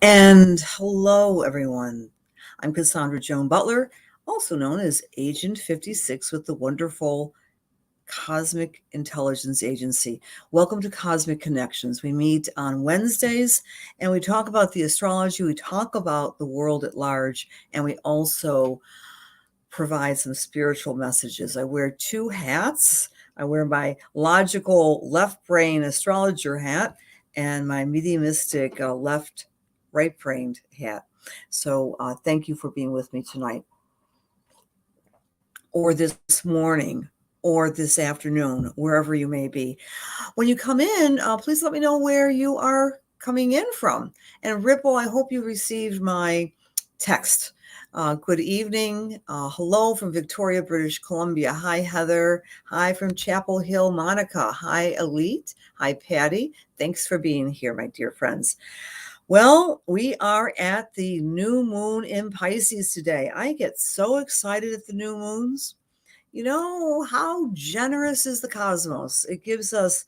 And hello, everyone. I'm Cassandra Joan Butler, also known as Agent 56 with the wonderful Cosmic Intelligence Agency. Welcome to Cosmic Connections. We meet on Wednesdays and we talk about the astrology, we talk about the world at large, and we also provide some spiritual messages. I wear two hats. I wear my logical left brain astrologer hat and my mediumistic right brained hat. So thank you for being with me tonight, or this morning, or this afternoon, wherever you may be. When you come in, please let me know where you are coming in from. And Ripple, I hope you received my text. Good evening. Hello from Victoria, British Columbia. Hi, Heather. Hi from Chapel Hill, Monica. Hi, Elite. Hi, Patty. Thanks for being here, my dear friends. Well, we are at the new moon in Pisces today. I get so excited at the new moons. You know, how generous is the cosmos? It gives us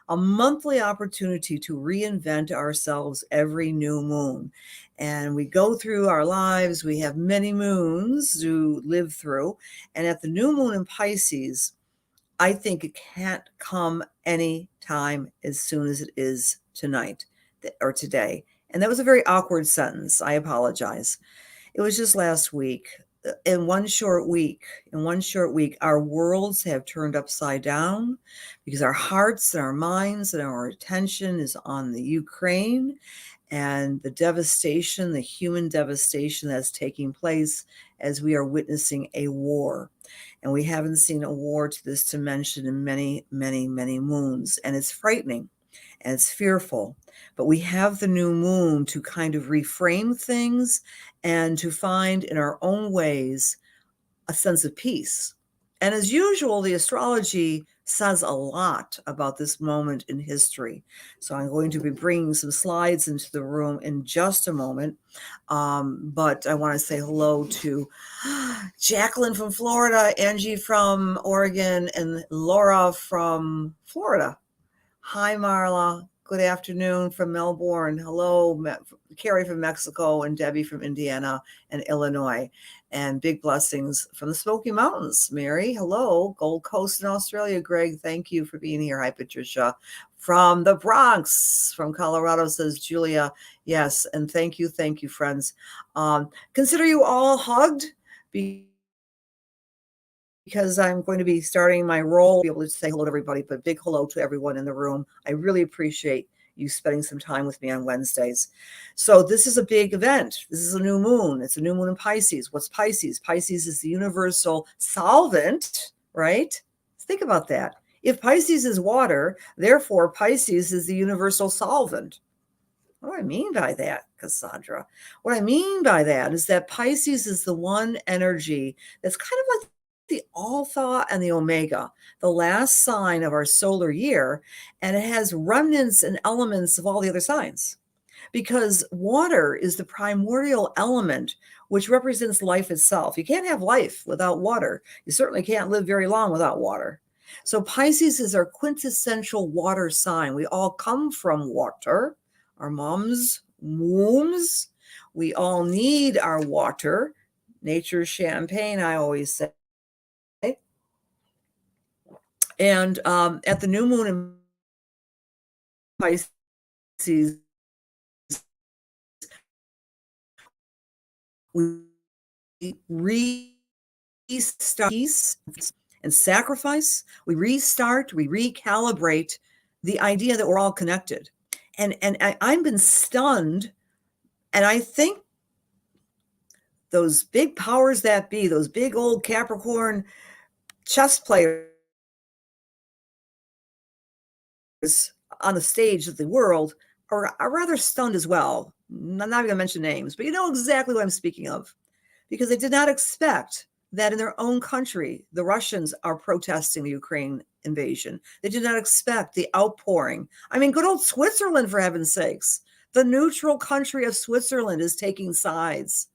a monthly opportunity to reinvent ourselves every new moon. And we go through our lives, we have many moons to live through. And at the new moon in Pisces, I think it can't come any time as soon as it is tonight or today. And that was a very awkward sentence. I apologize. It was just last week. In one short week, our worlds have turned upside down because our hearts and our minds and our attention is on the Ukraine and the devastation, the human devastation that's taking place as we are witnessing a war. And we haven't seen a war to this dimension in many, many, many moons. And it's frightening and it's fearful. But we have the new moon to kind of reframe things and to find in our own ways a sense of peace. And as usual, the astrology says a lot about this moment in history. So I'm going to be bringing some slides into the room in just a moment. But I want to say hello to Jacqueline from Florida, Angie from Oregon, and Laura from Florida. Hi, Marla. Good afternoon from Melbourne. Hello, Carrie from Mexico and Debbie from Indiana and Illinois. And big blessings from the Smoky Mountains. Mary, hello. Gold Coast in Australia. Greg, thank you for being here. Hi, Patricia. From the Bronx, from Colorado, says Julia. Yes, and thank you, friends. Consider you all hugged because I'm going to be starting my role, be able to say hello to everybody, but big hello to everyone in the room. I really appreciate you spending some time with me on Wednesdays. So this is a big event. This is a new moon. It's a new moon in Pisces. What's Pisces? Pisces is the universal solvent, right? Think about that. If Pisces is water, therefore Pisces is the universal solvent. What do I mean by that, Cassandra? What I mean by that is that Pisces is the one energy that's kind of like the Alpha and the Omega, the last sign of our solar year, and it has remnants and elements of all the other signs. Because water is the primordial element which represents life itself. You can't have life without water. You certainly can't live very long without water. So Pisces is our quintessential water sign. We all come from water, our mom's wombs. We all need our water. Nature's champagne, I always say. And at the new moon in Pisces, we restart peace and sacrifice. We restart, we recalibrate the idea that we're all connected. And I've been stunned, and I think those big powers that be, those big old Capricorn chess players on the stage of the world are rather stunned as well. I'm not even going to mention names, but you know exactly what I'm speaking of, because they did not expect that in their own country, the Russians are protesting the Ukraine invasion. They did not expect the outpouring. I mean, good old Switzerland, for heaven's sakes. The neutral country of Switzerland is taking sides.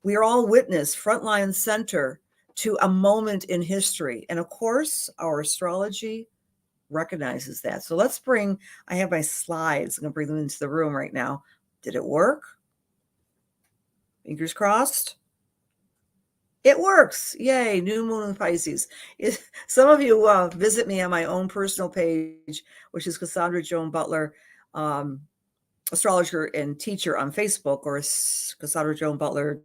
We are all witness, frontline center, to a moment in history. And of course, our astrology recognizes that. So I have my slides. I'm going to bring them into the room right now. Did it work? Fingers crossed. It works. Yay. New moon in Pisces. Some of you visit me on my own personal page, which is Cassandra Joan Butler, astrologer and teacher on Facebook, or Cassandra Joan Butler.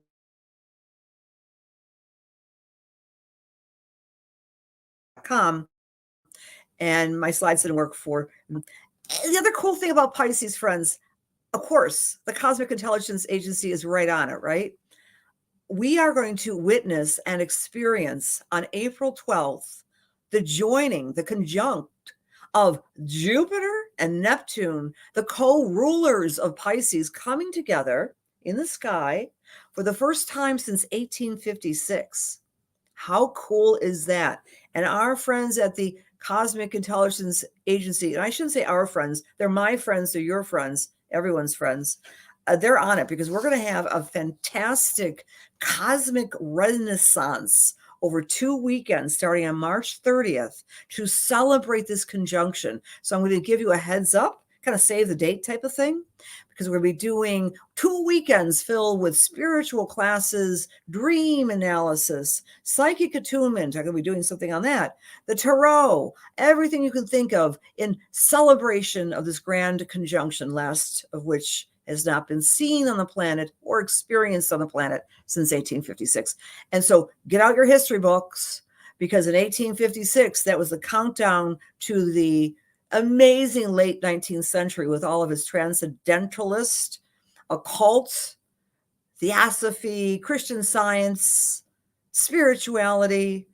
And my slides didn't work for. The other cool thing about Pisces, friends, of course, the Cosmic Intelligence Agency is right on it, right? We are going to witness and experience on April 12th the joining, the conjunct of Jupiter and Neptune, the co-rulers of Pisces, coming together in the sky for the first time since 1856. How cool is that? And our friends at the Cosmic Intelligence Agency, and I shouldn't say our friends, they're my friends, they're your friends, everyone's friends. They're on it because we're going to have a fantastic cosmic renaissance over 2 weekends starting on March 30th to celebrate this conjunction. So I'm going to give you a heads up, kind of save the date type of thing, because we're going to be doing 2 weekends filled with spiritual classes, dream analysis, psychic attunement. I'm going to be doing something on that. The tarot, everything you can think of in celebration of this grand conjunction, last of which has not been seen on the planet or experienced on the planet since 1856. And so get out your history books, because in 1856, that was the countdown to the amazing late 19th century with all of its transcendentalist, occult, theosophy, Christian Science, spirituality,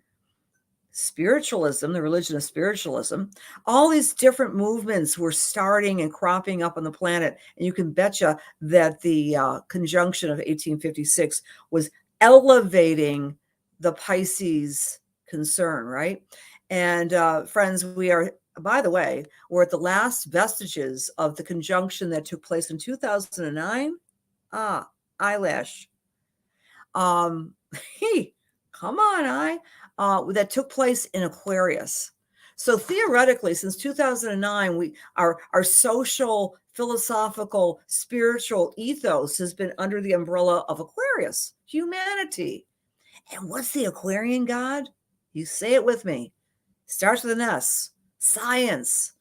spiritualism, the religion of spiritualism. All these different movements were starting and cropping up on the planet. And you can betcha that the conjunction of 1856 was elevating the Pisces concern, right? And friends, we are, by the way, we're at the last vestiges of the conjunction that took place in 2009. Eyelash. Come on, that took place in Aquarius. So theoretically, since 2009, our social, philosophical, spiritual ethos has been under the umbrella of Aquarius, humanity. And what's the Aquarian god? You say it with me. Starts with an S. Science,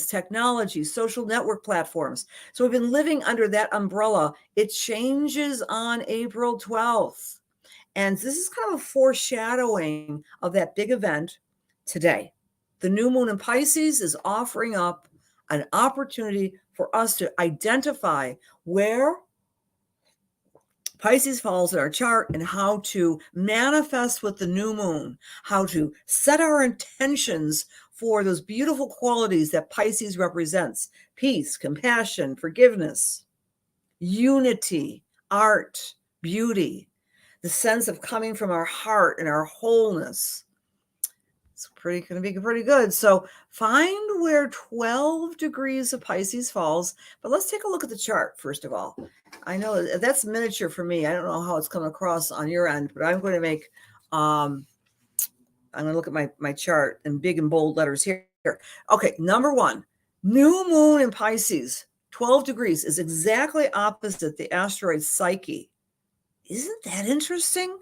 technology, social network platforms. So we've been living under that umbrella. It changes on April 12th. And this is kind of a foreshadowing of that big event today. The new moon in Pisces is offering up an opportunity for us to identify where Pisces falls in our chart and how to manifest with the new moon, how to set our intentions for those beautiful qualities that Pisces represents: peace, compassion, forgiveness, unity, art, beauty, the sense of coming from our heart and our wholeness. It's going to be pretty good. So find where 12 degrees of Pisces falls, but let's take a look at the chart first of all. I know that's miniature for me. I don't know how it's coming across on your end, but I'm going to make, I'm going to look at my chart in big and bold letters here. Okay, number one, new moon in Pisces, 12 degrees is exactly opposite the asteroid Psyche. Isn't that interesting?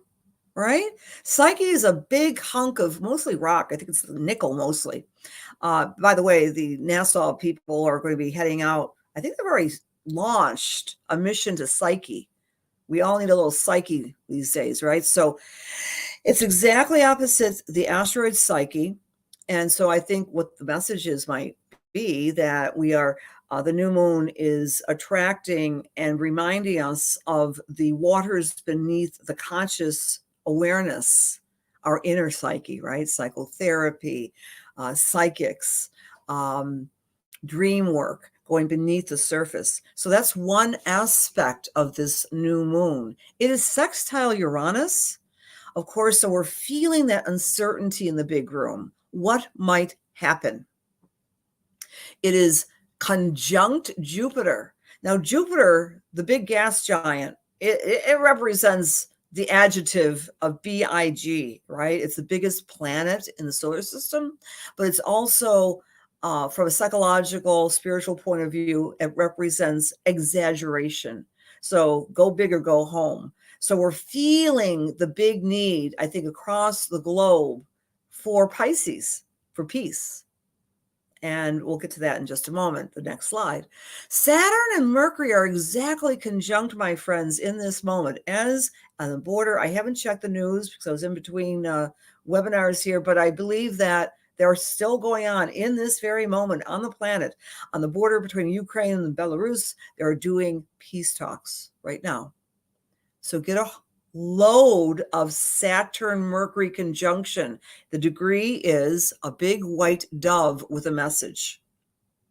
Right? Psyche is a big hunk of mostly rock. I think it's nickel mostly. By the way, the NASA people are going to be heading out. I think they've already launched a mission to Psyche. We all need a little Psyche these days, right? So it's exactly opposite the asteroid Psyche. And so I think what the messages might be that we are, the new moon is attracting and reminding us of the waters beneath the conscious awareness, our inner psyche, right? Psychotherapy, psychics, dream work, going beneath the surface. So that's one aspect of this new moon. It is sextile Uranus, of course, so we're feeling that uncertainty in the big room. What might happen? It is conjunct Jupiter. Now, Jupiter, the big gas giant, it represents the adjective of big, right? It's the biggest planet in the solar system, but it's also from a psychological, spiritual point of view, it represents exaggeration. So go big or go home. So we're feeling the big need, I think, across the globe for Pisces, for peace. And we'll get to that in just a moment, the next slide. Saturn and Mercury are exactly conjunct, my friends, in this moment. As on the border, I haven't checked the news because I was in between webinars here, but I believe that they're still going on in this very moment on the planet, on the border between Ukraine and Belarus. They're doing peace talks right now. So get a load of Saturn-Mercury conjunction. The degree is a big white dove with a message.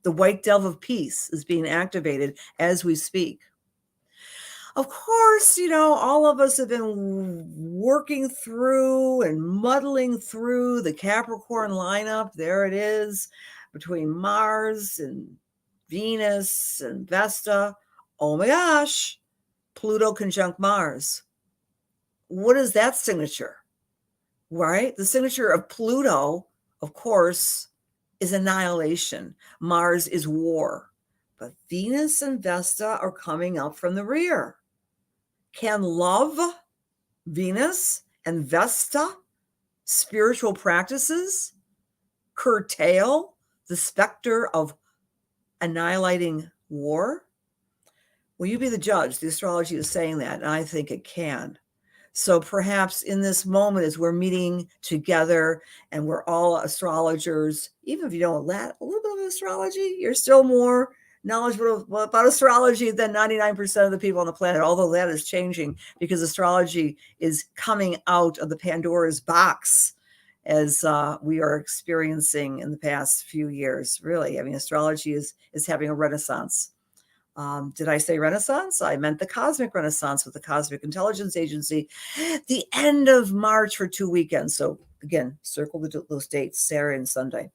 The white dove of peace is being activated as we speak. Of course, all of us have been working through and muddling through the Capricorn lineup. There it is, between Mars and Venus and Vesta. Oh my gosh, Pluto conjunct Mars. What is that signature, right? The signature of Pluto, of course, is annihilation. Mars is war. But Venus and Vesta are coming up from the rear. Can love, Venus, and Vesta, spiritual practices, curtail the specter of annihilating war? Will you be the judge? The astrology is saying that, and I think it can. So perhaps in this moment, as we're meeting together and we're all astrologers, even if you know a little bit of astrology, you're still more knowledgeable about astrology than 99% of the people on the planet, although that is changing because astrology is coming out of the Pandora's box as we are experiencing in the past few years. Really, I mean, astrology is having a renaissance. Did I say Renaissance? I meant the Cosmic Renaissance with the Cosmic Intelligence Agency, the end of March for 2 weekends. So again, circle those dates, Saturday and Sunday.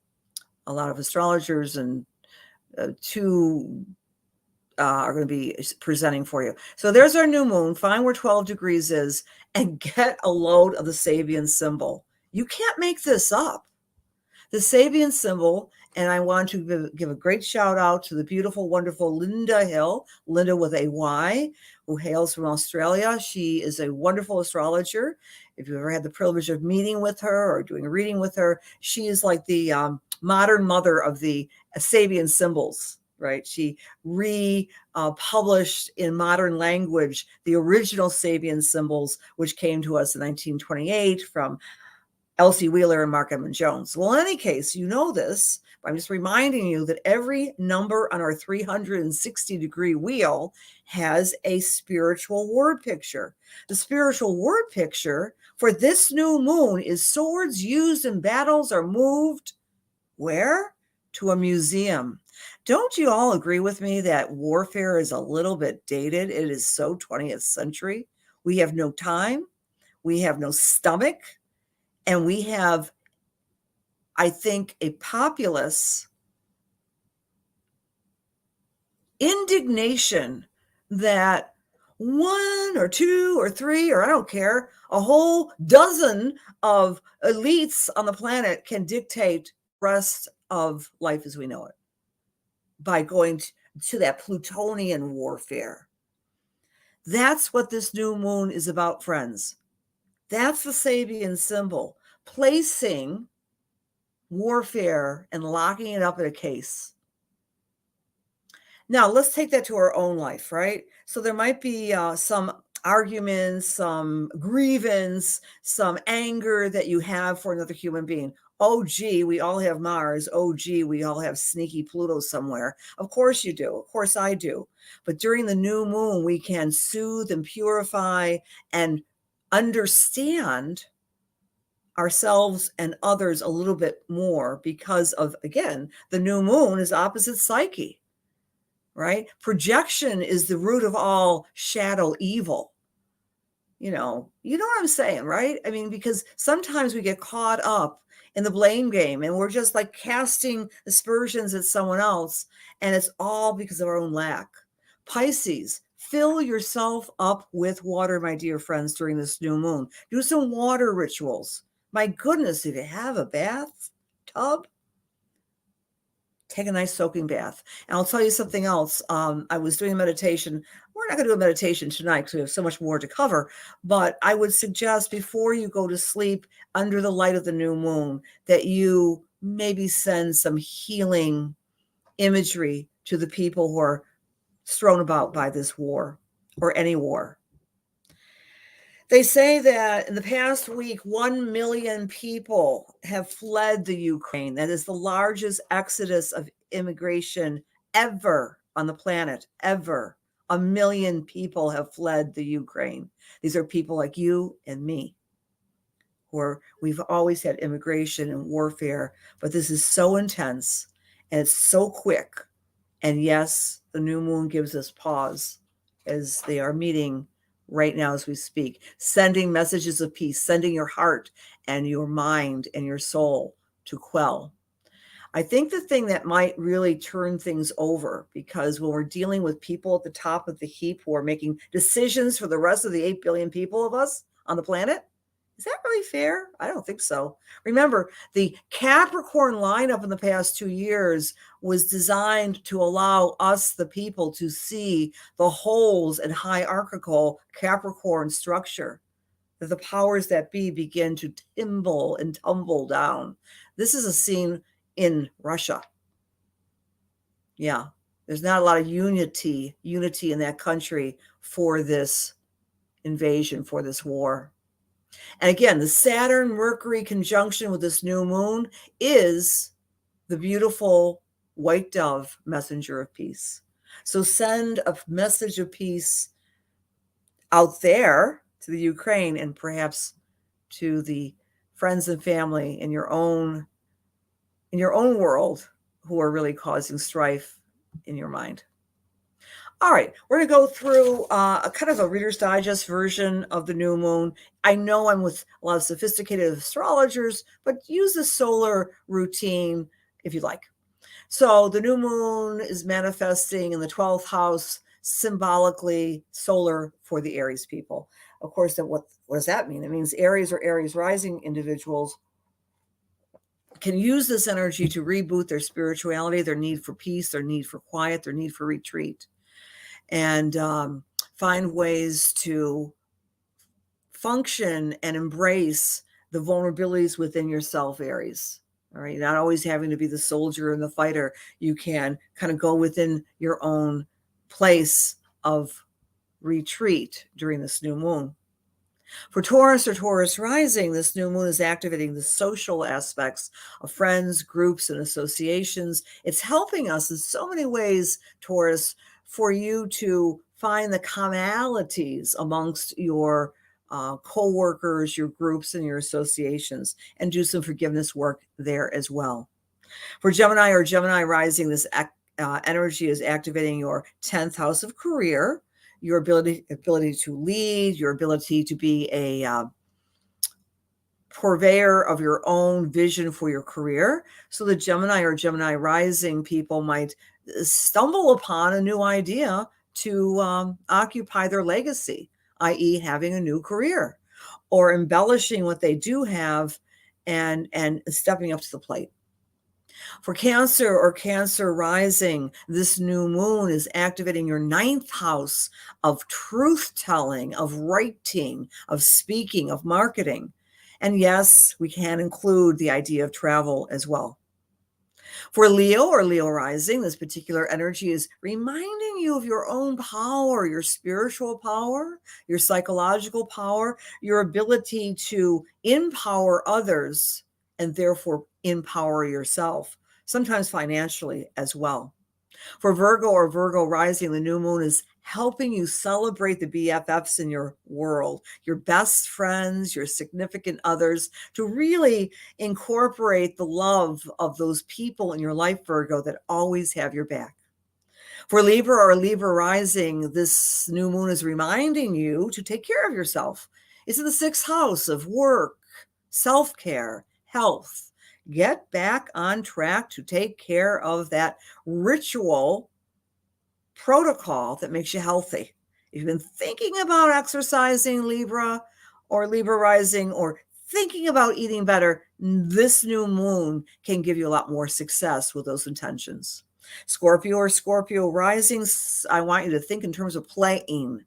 A lot of astrologers and two are going to be presenting for you. So there's our new moon. Find where 12 degrees is and get a load of the Sabian symbol. You can't make this up. The Sabian symbol, and I want to give a great shout out to the beautiful, wonderful Linda Hill, Linda with a Y, who hails from Australia. She is a wonderful astrologer. If you've ever had the privilege of meeting with her or doing a reading with her, she is like the modern mother of the Sabian symbols, right? She republished in modern language the original Sabian symbols, which came to us in 1928 from Elsie Wheeler and Mark Edmund Jones. Well, in any case, you know this, but I'm just reminding you that every number on our 360-degree wheel has a spiritual word picture. The spiritual word picture for this new moon is swords used in battles are moved where? To a museum. Don't you all agree with me that warfare is a little bit dated? It is so 20th century. We have no time. We have no stomach. And we have, I think, a populace indignation that one or two or three, or I don't care, a whole dozen of elites on the planet can dictate the rest of life as we know it by going to that Plutonian warfare. That's what this new moon is about, friends. That's the Sabian symbol, placing warfare and locking it up in a case. Now, let's take that to our own life, right? So there might be some arguments, some grievance, some anger that you have for another human being. Oh, gee, we all have Mars. Oh, gee, we all have sneaky Pluto somewhere. Of course you do. Of course I do. But during the new moon, we can soothe and purify and understand ourselves and others a little bit more because of, again, the new moon is opposite Psyche, right? Projection is the root of all shadow evil. You know what I'm saying, right? I mean, because sometimes we get caught up in the blame game and we're just like casting aspersions at someone else, and it's all because of our own lack. Pisces, fill yourself up with water, my dear friends, during this new moon. Do some water rituals. My goodness, if you have a bath tub, Take a nice soaking bath. And I'll tell you something else. I was doing a meditation. We're not going to do a meditation tonight because we have so much more to cover. But I would suggest before you go to sleep under the light of the new moon that you maybe send some healing imagery to the people who are thrown about by this war or any war. They say that in the past week, 1 million people have fled the Ukraine. That is the largest exodus of immigration ever on the planet, ever. 1 million people have fled the Ukraine. These are people like you and me, we've always had immigration and warfare, but this is so intense and it's so quick. And yes, the new moon gives us pause as they are meeting right now as we speak, sending messages of peace, sending your heart and your mind and your soul to quell. I think the thing that might really turn things over, because when we're dealing with people at the top of the heap who are making decisions for the rest of the 8 billion people of us on the planet, is that really fair? I don't think so. Remember, the Capricorn lineup in the past 2 years was designed to allow us, the people, to see the holes in hierarchical Capricorn structure, that the powers that be begin to timble and tumble down. This is a scene in Russia. Yeah, there's not a lot of unity in that country for this invasion, for this war. And again, the Saturn-Mercury conjunction with this new moon is the beautiful white dove messenger of peace. So send a message of peace out there to the Ukraine and perhaps to the friends and family in your own world who are really causing strife in your mind. All right, we're going to go through a kind of a Reader's Digest version of the new moon. I know I'm with a lot of sophisticated astrologers, but use the solar routine if you like. So the new moon is manifesting in the 12th house, symbolically solar for the Aries people. Of course, what does that mean? It means Aries or Aries rising individuals can use this energy to reboot their spirituality, their need for peace, their need for quiet, their need for retreat, and find ways to function and embrace the vulnerabilities within yourself, Aries. All right, not always having to be the soldier and the fighter. You can kind of go within your own place of retreat during this new moon. For Taurus or Taurus rising, this new moon is activating the social aspects of friends, groups, and associations. It's helping us in so many ways, Taurus, for you to find the commonalities amongst your co-workers, your groups, and your associations, and do some forgiveness work there as well. For Gemini or Gemini rising, this energy is activating your 10th house of career, your ability to lead, your ability to be a purveyor of your own vision for your career. So the Gemini or Gemini rising people might stumble upon a new idea to occupy their legacy, i.e. having a new career or embellishing what they do have and stepping up to the plate. For Cancer or Cancer rising, this new moon is activating your 9th house of truth-telling, of writing, of speaking, of marketing. And yes, we can include the idea of travel as well. For Leo or Leo rising, this particular energy is reminding you of your own power, your spiritual power, your psychological power, your ability to empower others and therefore empower yourself, sometimes financially as well. For Virgo or Virgo rising, the new moon is helping you celebrate the BFFs in your world, your best friends, your significant others, to really incorporate the love of those people in your life, Virgo, that always have your back. For Libra or Libra rising, this new moon is reminding you to take care of yourself. It's in the 6th house of work, self-care, health. Get back on track to take care of that ritual protocol that makes you healthy. If you've been thinking about exercising, Libra or Libra rising, or thinking about eating better, this new moon can give you a lot more success with those intentions. Scorpio or Scorpio rising, I want you to think in terms of playing,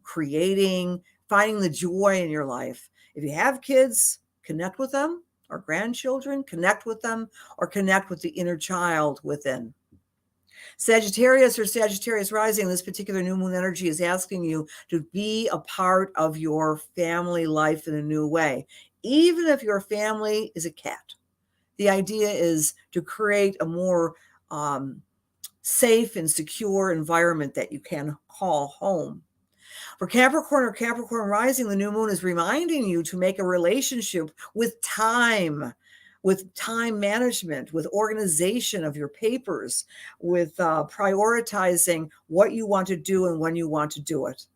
creating, finding the joy in your life. If you have kids, connect with them, or grandchildren, connect with them, or connect with the inner child within. Sagittarius or Sagittarius rising, this particular new moon energy is asking you to be a part of your family life in a new way, even if your family is a cat. The idea is to create a more safe and secure environment that you can call home. For Capricorn or Capricorn rising, the new moon is reminding you to make a relationship with time management, with organization of your papers, with prioritizing what you want to do and when you want to do it.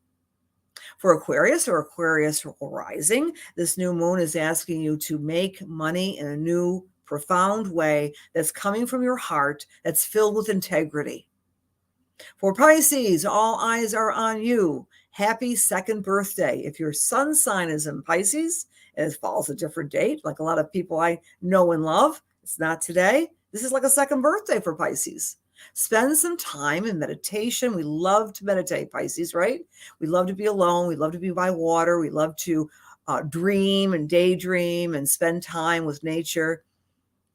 For Aquarius or Aquarius rising, this new moon is asking you to make money in a new, profound way that's coming from your heart, that's filled with integrity. For Pisces, all eyes are on you. Happy second birthday. If your sun sign is in Pisces, and it falls a different date, like a lot of people I know and love, it's not today. This is like a second birthday for Pisces. Spend some time in meditation. We love to meditate, Pisces, right? We love to be alone. We love to be by water. We love to dream and daydream and spend time with nature.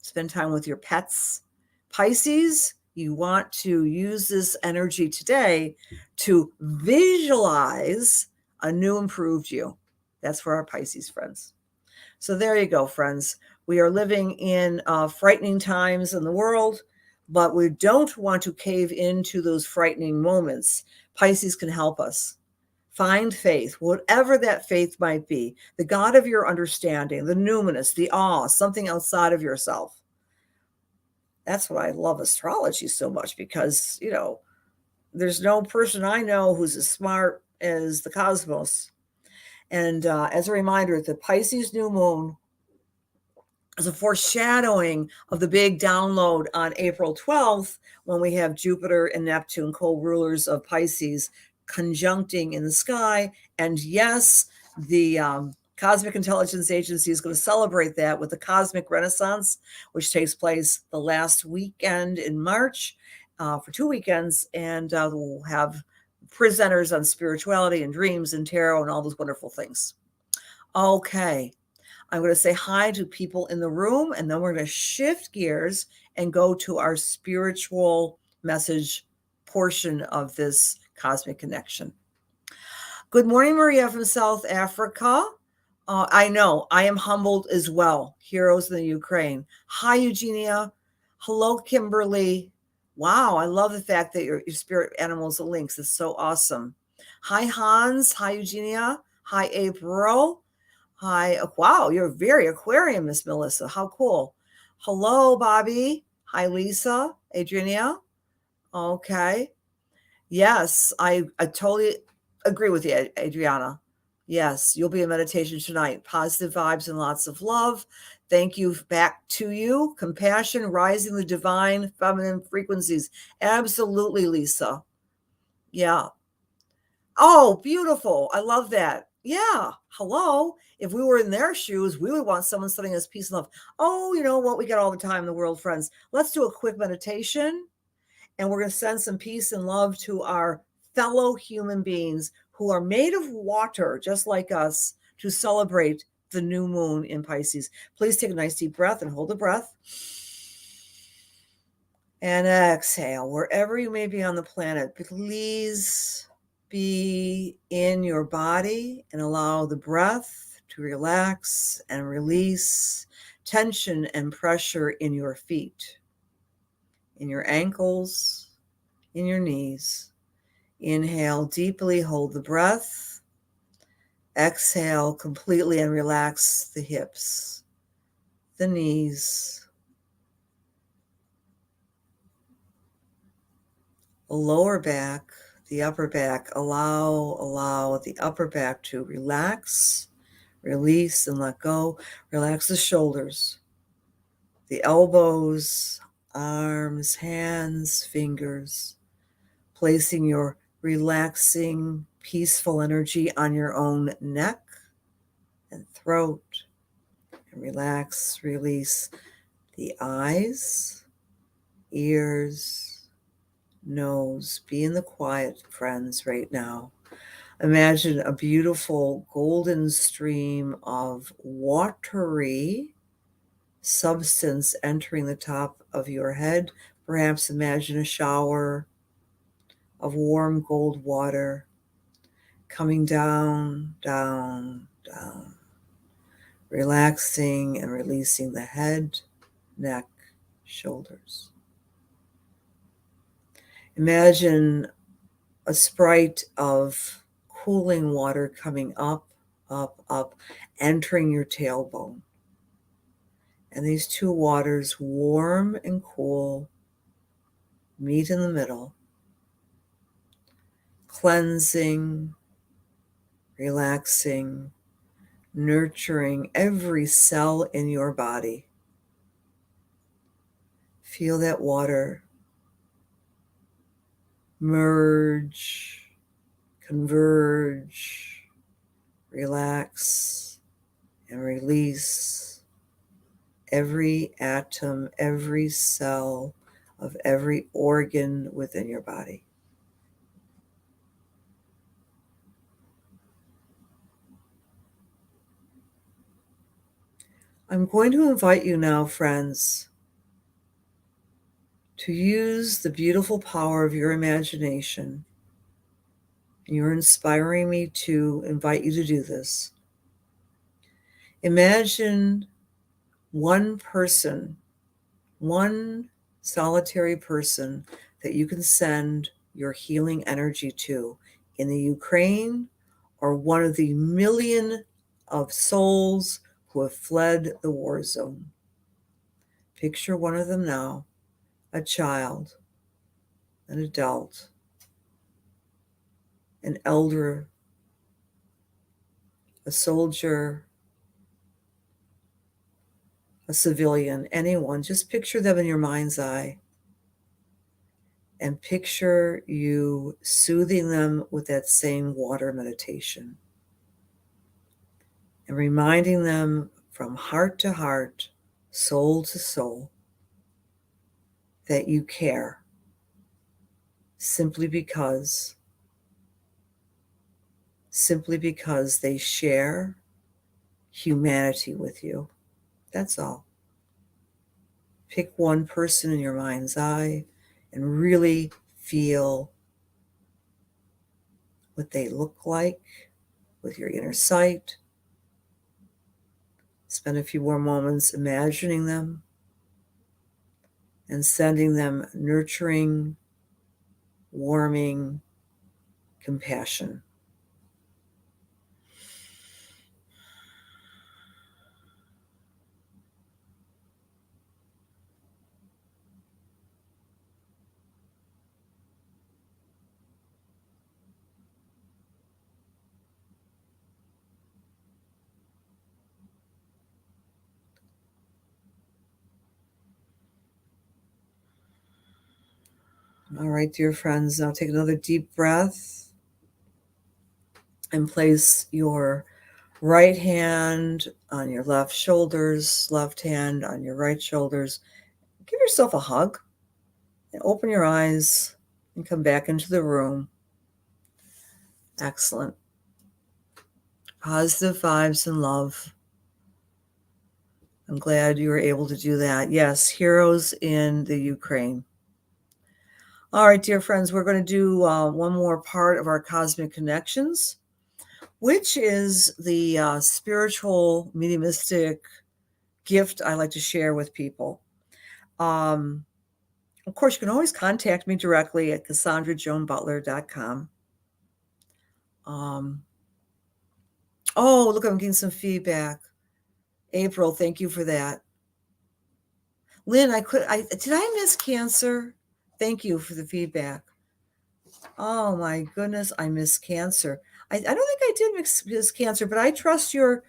Spend time with your pets. Pisces, you want to use this energy today to visualize a new improved you. That's for our Pisces friends. So there you go, friends. We are living in frightening times in the world, but we don't want to cave into those frightening moments. Pisces can help us. Find faith, whatever that faith might be, the God of your understanding, the numinous, the awe, something outside of yourself. That's why I love astrology so much, because, there's no person I know who's as smart as the cosmos. And as a reminder, the Pisces new moon is a foreshadowing of the big download on April 12th, when we have Jupiter and Neptune, co-rulers of Pisces, conjuncting in the sky. And yes, the Cosmic Intelligence Agency is going to celebrate that with the Cosmic Renaissance, which takes place the last weekend in March for 2 weekends. And we'll have presenters on spirituality and dreams and tarot and all those wonderful things. Okay. I'm going to say hi to people in the room, and then we're going to shift gears and go to our spiritual message portion of this cosmic connection. Good morning, Maria from South Africa. I know, I am humbled as well. Heroes in the Ukraine. Hi, Eugenia. Hello, Kimberly. Wow, I love the fact that your spirit animal is a lynx. It's so awesome. Hi, Hans. Hi, Eugenia. Hi, April. Hi. Wow, you're very Aquarian, Miss Melissa. How cool. Hello, Bobby. Hi, Lisa. Adriana. Okay. Yes, I totally agree with you, Adriana. Yes, you'll be in meditation tonight. Positive vibes and lots of love. Thank you. Back to you. Compassion, rising the divine feminine frequencies. Absolutely, Lisa. Yeah. Oh, beautiful. I love that. Yeah. Hello. If we were in their shoes, we would want someone sending us peace and love. Oh, you know what? We get all the time in the world, friends. Let's do a quick meditation, and we're going to send some peace and love to our fellow human beings who are made of water, just like us, to celebrate the new moon in Pisces. Please take a nice deep breath and hold the breath. And exhale, wherever you may be on the planet. Please be in your body and allow the breath to relax and release tension and pressure in your feet, in your ankles, in your knees. Inhale deeply, hold the breath. Exhale completely and relax the hips, the knees, the lower back, the upper back. Allow the upper back to relax, release, and let go. Relax the shoulders, the elbows, arms, hands, fingers, placing your relaxing, peaceful energy on your own neck, and throat. And relax, release the eyes, ears, nose. Be in the quiet, friends, right now. Imagine a beautiful golden stream of watery substance entering the top of your head. Perhaps imagine a shower of warm gold water coming down, down, down, relaxing and releasing the head, neck, shoulders. Imagine a sprite of cooling water coming up, up, up, entering your tailbone. And these two waters, warm and cool, meet in the middle, cleansing, relaxing, nurturing every cell in your body. Feel that water merge, converge, relax, and release every atom, every cell of every organ within your body. I'm going to invite you now, friends, to use the beautiful power of your imagination. You're inspiring me to invite you to do this. Imagine one person, one solitary person that you can send your healing energy to in the Ukraine, or one of the million of souls who have fled the war zone. Picture one of them now, a child, an adult, an elder, a soldier, a civilian, anyone. Just picture them in your mind's eye. And picture you soothing them with that same water meditation. And reminding them from heart to heart, soul to soul, that you care, simply because they share humanity with you. That's all. Pick one person in your mind's eye and really feel what they look like with your inner sight. Spend a few more moments imagining them and sending them nurturing, warming compassion. All right, dear friends, now take another deep breath and place your right hand on your left shoulders, left hand on your right shoulders. Give yourself a hug and open your eyes and come back into the room. Excellent. Positive vibes and love. I'm glad you were able to do that. Yes, heroes in the Ukraine. All right, dear friends, we're going to do one more part of our Cosmic Connections, which is the spiritual, mediumistic gift I like to share with people. Of course, you can always contact me directly at CassandraJoanButler.com. Oh, look, I'm getting some feedback. April, thank you for that. Lynn, did I miss Cancer? Thank you for the feedback. Oh my goodness, I miss Cancer. I don't think I did miss Cancer, but I trust your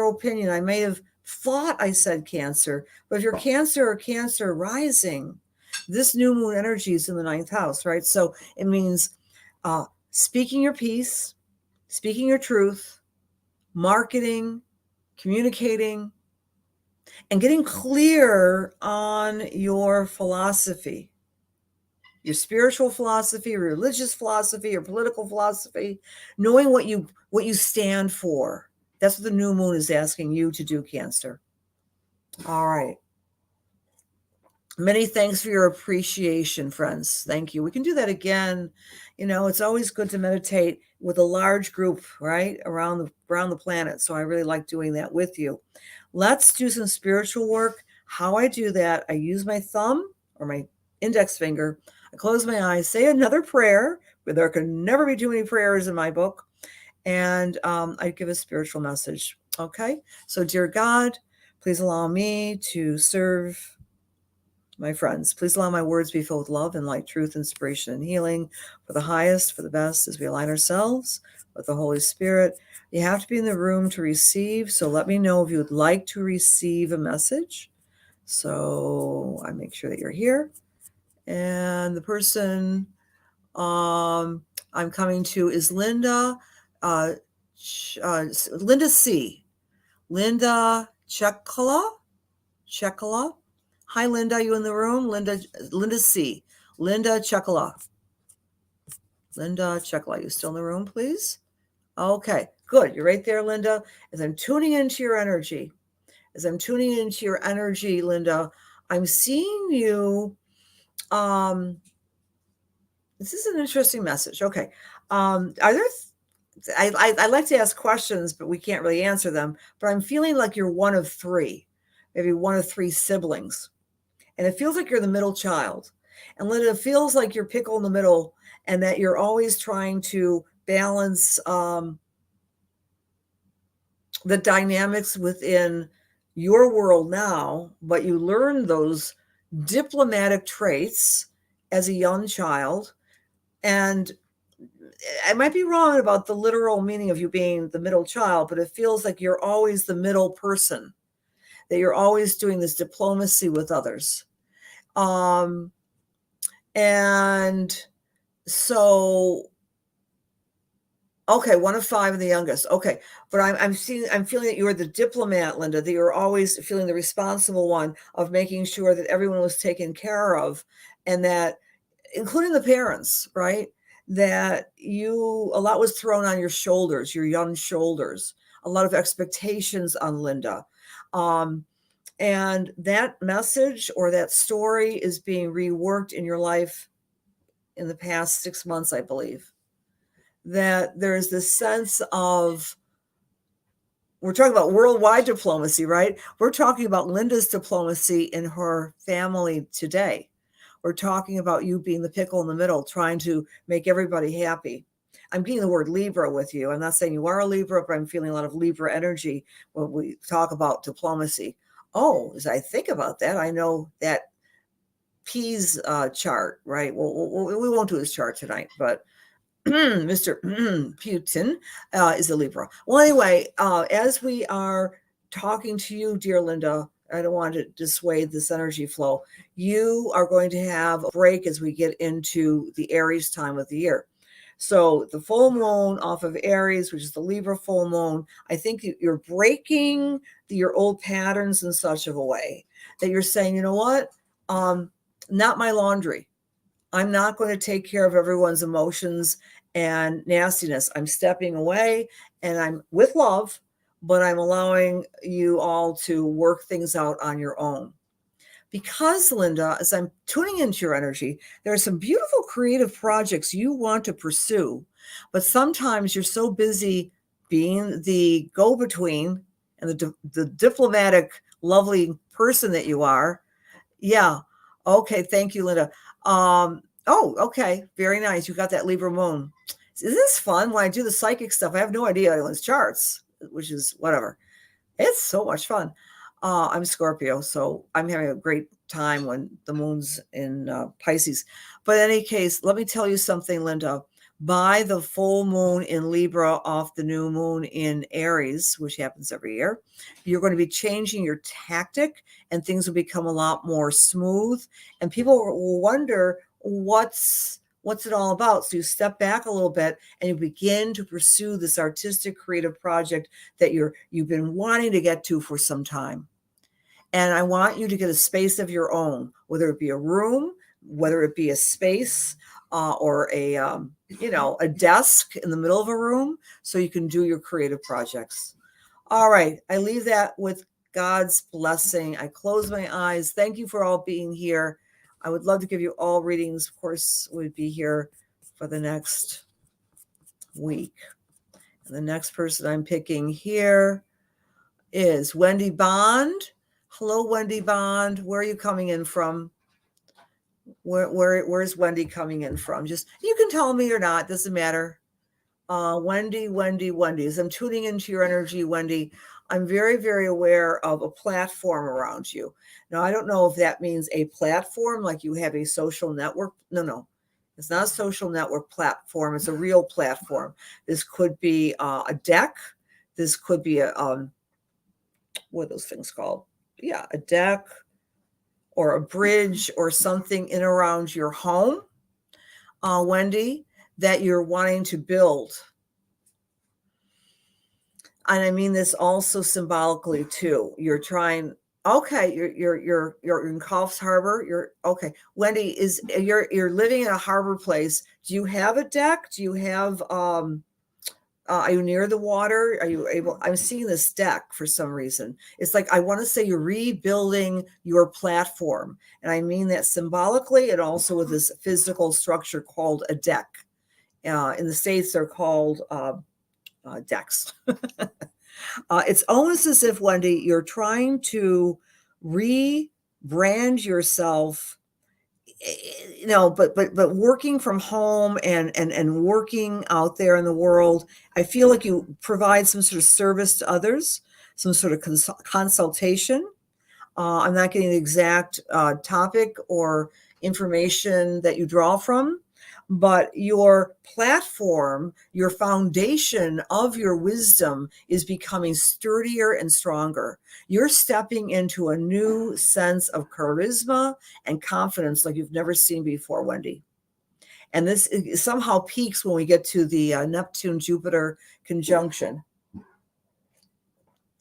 opinion. I may have thought I said Cancer, but if you're Cancer or Cancer rising, this new moon energy is in the 9th house, right? So it means speaking your piece, speaking your truth, marketing, communicating, and getting clear on your philosophy, your spiritual philosophy, your religious philosophy, your political philosophy, knowing what you stand for. That's what the new moon is asking you to do, Cancer. All right. Many thanks for your appreciation, friends. Thank you. We can do that again. You know, it's always good to meditate with a large group, right, around the planet. So I really like doing that with you. Let's do some spiritual work. How I do that, I use my thumb or my index finger. I close my eyes, say another prayer, but there can never be too many prayers in my book. And I give a spiritual message. Okay. So, dear God, please allow me to serve my friends. Please allow my words be filled with love and light, truth, inspiration, and healing for the highest, for the best, as we align ourselves with the Holy Spirit. You have to be in the room to receive, so let me know if you would like to receive a message. So I make sure that you're here. And the person I'm coming to is Linda, Linda C. Linda Chekala. Hi, Linda. Are you in the room? Linda C. Linda Chekala. Linda Chekala. You still in the room, please? Okay, good. You're right there, Linda. As I'm tuning into your energy, Linda, I'm seeing you. This is an interesting message. Okay. Are there I like to ask questions, but we can't really answer them. But I'm feeling like you're one of three, maybe one of three siblings. And it feels like you're the middle child. And Linda, it feels like you're pickle in the middle and that you're always trying to balance the dynamics within your world now, but you learn those diplomatic traits as a young child. And I might be wrong about the literal meaning of you being the middle child, but it feels like you're always the middle person, that you're always doing this diplomacy with others. And so, okay, one of five and the youngest. Okay. But I'm feeling that you're the diplomat, Linda, that you're always feeling the responsible one of making sure that everyone was taken care of, and that, including the parents, right? That a lot was thrown on your shoulders, your young shoulders, a lot of expectations on Linda. And that message or that story is being reworked in your life in the past 6 months, I believe. That there's this sense of, we're talking about worldwide diplomacy, right? We're talking about Linda's diplomacy in her family today. We're talking about you being the pickle in the middle, trying to make everybody happy. I'm getting the word Libra with you. I'm not saying you are a Libra, but I'm feeling a lot of Libra energy when we talk about diplomacy. Oh, as I think about that, I know that P's chart, right? Well, we won't do his chart tonight, but Mr. Putin is a Libra. Well, anyway, as we are talking to you, dear Linda, I don't want to dissuade this energy flow. You are going to have a break as we get into the Aries time of the year. So the full moon off of Aries, which is the Libra full moon, I think you're breaking your old patterns in such of a way that you're saying, you know what? Not my laundry. I'm not going to take care of everyone's emotions and nastiness. I'm stepping away, and I'm with love, but I'm allowing you all to work things out on your own. Because, Linda, as I'm tuning into your energy, there are some beautiful creative projects you want to pursue, but sometimes you're so busy being the go-between and the diplomatic, lovely person that you are. Yeah. Okay. Thank you, Linda. Oh, okay. Very nice. You got that Libra moon. Is this fun? When I do the psychic stuff, I have no idea anyone's charts, which is whatever. It's so much fun. I'm Scorpio, so I'm having a great time when the moon's in Pisces. But in any case, let me tell you something, Linda. By the full moon in Libra off the new moon in Aries, which happens every year, you're going to be changing your tactic and things will become a lot more smooth. And people will wonder what's What's it all about? So you step back a little bit and you begin to pursue this artistic creative project that you've been wanting to get to for some time. And I want you to get a space of your own, whether it be a room, whether it be a space, or a desk in the middle of a room, so you can do your creative projects. All right, I leave that with God's blessing. I close my eyes. Thank you for all being here. I would love to give you all readings. Of course, we'd be here for the next week. And the next person I'm picking here is Wendy Bond. Hello, Wendy Bond. Where are you coming in from? Where's Wendy coming in from? Just, you can tell me or not, doesn't matter. Wendy. As I'm tuning into your energy, Wendy, I'm very, very aware of a platform around you. Now, I don't know if that means a platform, like you have a social network. No, it's not a social network platform. It's a real platform. This could be a deck. This could be what are those things called? Yeah, a deck or a bridge or something in around your home, Wendy, that you're wanting to build. And I mean this also symbolically too. You're trying. Okay, you're in Coffs Harbor. You're okay. Wendy, you're living in a harbor place. Do you have a deck? Do you have are you near the water? Are you able? I'm seeing this deck for some reason. It's like I want to say you're rebuilding your platform. And I mean that symbolically and also with this physical structure called a deck. In the States, they're called decks. It's almost as if, Wendy, you're trying to rebrand yourself, but working from home and working out there in the world. I feel like you provide some sort of service to others, some sort of consultation. I'm not getting the exact topic or information that you draw from, but your platform, your foundation of your wisdom is becoming sturdier and stronger. You're stepping into a new sense of charisma and confidence like you've never seen before, Wendy. And this somehow peaks when we get to the Neptune-Jupiter conjunction.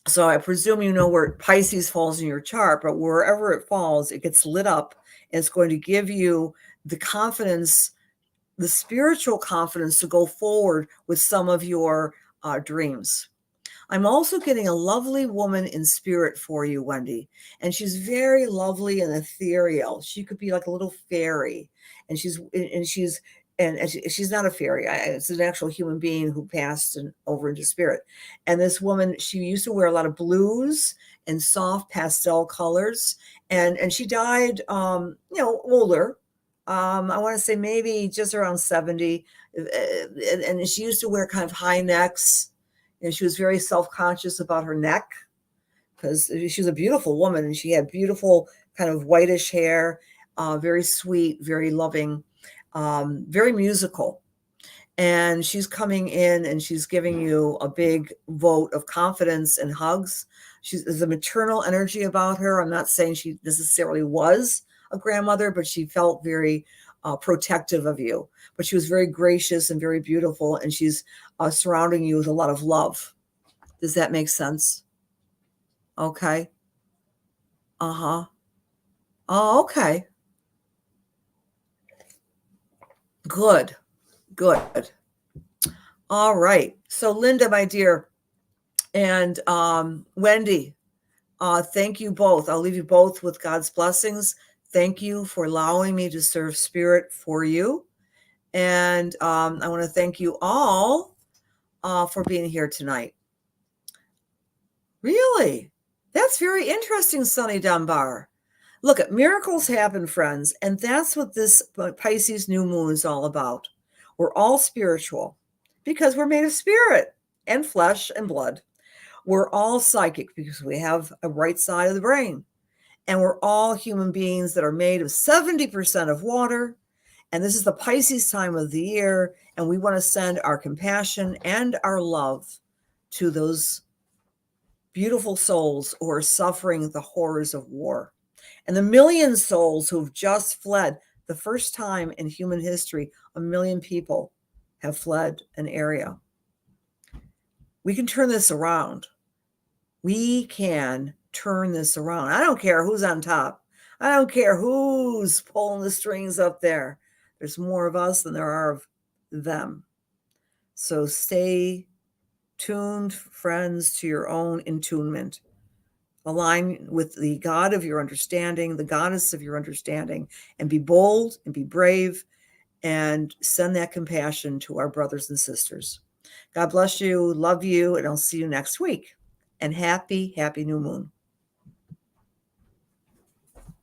So I presume you know where Pisces falls in your chart, but wherever it falls, it gets lit up and it's going to give you the confidence, the spiritual confidence to go forward with some of your dreams. I'm also getting a lovely woman in spirit for you, Wendy, and she's very lovely and ethereal. She could be like a little fairy, and she's not a fairy. It's an actual human being who passed over into spirit. And this woman, she used to wear a lot of blues and soft pastel colors, and she died, older. I want to say maybe just around 70. And she used to wear kind of high necks. And she was very self-conscious about her neck because she was a beautiful woman and she had beautiful kind of whitish hair, very sweet, very loving, very musical. And she's coming in and she's giving you a big vote of confidence and hugs. There's a maternal energy about her. I'm not saying she necessarily was a grandmother, but she felt very protective of you. But she was very gracious and very beautiful, and she's surrounding you with a lot of love. Does that make sense? Okay. Uh-huh. Oh, okay. Good. All right. So Linda, my dear, and Wendy, thank you both. I'll leave you both with God's blessings. Thank you for allowing me to serve spirit for you. And I want to thank you all for being here tonight. Really? That's very interesting, Sunny Dunbar. Look, miracles happen, friends. And that's what this Pisces new moon is all about. We're all spiritual because we're made of spirit and flesh and blood. We're all psychic because we have a right side of the brain. And we're all human beings that are made of 70% of water. And this is the Pisces time of the year. And we want to send our compassion and our love to those beautiful souls who are suffering the horrors of war. And the million souls who have just fled the first time in human history, 1 million people have fled an area. We can turn this around. We can turn this around. I don't care who's on top. I don't care who's pulling the strings up there. There's more of us than there are of them. So stay tuned, friends, to your own attunement. Align with the God of your understanding, the goddess of your understanding, and be bold and be brave and send that compassion to our brothers and sisters. God bless you. Love you. And I'll see you next week. And happy new moon.